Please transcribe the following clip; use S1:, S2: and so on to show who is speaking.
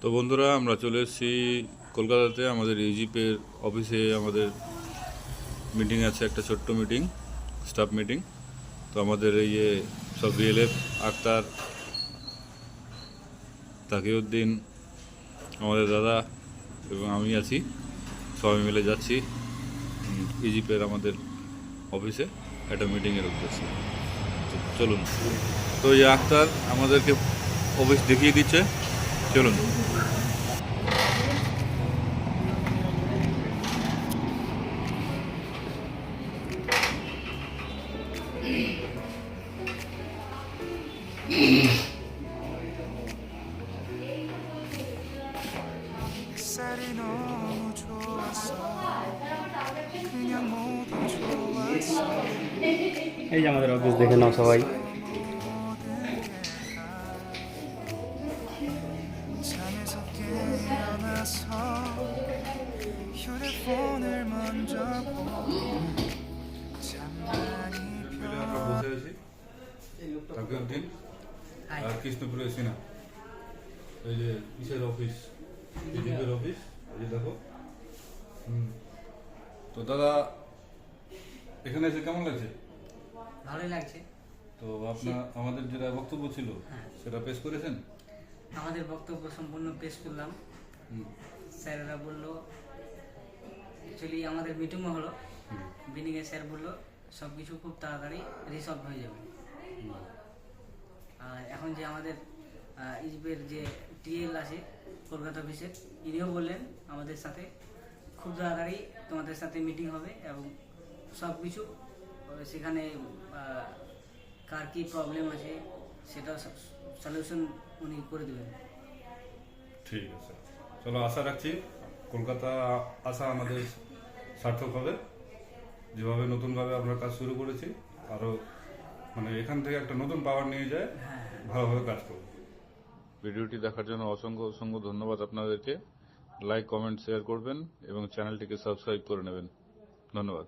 S1: তো বন্ধুরা, আমরা চলে এসেছি কলকাতাতে। আমাদের ইজিপের অফিসে আমাদের মিটিং আছে, একটা ছোট্ট মিটিং, স্টাফ মিটিং। তো আমাদের এই যে সব বিএলএফ, আক্তার, তাকিউদ্দিন, আমাদের দাদা এবং আমি আছি, সবাই মিলে যাচ্ছি ইজিপের আমাদের অফিসে একটা মিটিংয়ের উদ্দেশ্যে। তো চলুন। তো এই আক্তার আমাদেরকে অফিস দেখিয়ে দিচ্ছে, চলুন।
S2: 햇살이 너무 좋았어. 그냥 모두 좋았어.
S3: এই যে আমাদের অফিস দেখে নাও সবাই।
S2: 잠에서 깨어나서 휴대폰을 먼저 보고 잠만이
S1: আমরা বসে আছি, তাকিউদ্দিন আর কৃষ্ণপুরের সিনা। এই যে কিসের অফিস, ইজিপের অফিস, এই যে দেখো। তো দাদা, এখানে এসে কেমন লাগছে?
S4: ভালোই লাগছে।
S1: তো আপনার আমাদের যেটা বক্তব্য ছিল সেটা পেশ করেছেন?
S4: আমাদের বক্তব্য সম্পূর্ণ পেশ করলাম। স্যারেরা বললো, অ্যাকচুয়ালি আমাদের মিটিংও হলো, মিটিংয়ে স্যার বললো সব কিছু খুব তাড়াতাড়ি রিসলভ হয়ে যাবে। আর এখন যে আমাদের ইজিপের যে টিএল আছে কলকাতা অফিসের, ইনিও বললেন আমাদের সাথে খুব তাড়াতাড়ি তোমাদের সাথে মিটিং হবে এবং সব কিছু সেখানে কার কী প্রবলেম আছে সেটা সলিউশন উনি করে দেবেন।
S1: ঠিক আছে, চলো আশা রাখছি কলকাতা আসা আমাদের সার্থক হবে। যেভাবে নতুনভাবে আমরা কাজ শুরু করেছি, আরও মানে এখান থেকে একটা নতুন পাওয়ার নিয়ে যায়, ভালোভাবে কাজ করব। ভিডিওটি দেখার জন্য অসংখ্য অসংখ্য ধন্যবাদ আপনাদেরকে। লাইক, কমেন্ট, শেয়ার করবেন এবং চ্যানেলটিকে সাবস্ক্রাইব করে নেবেন। ধন্যবাদ।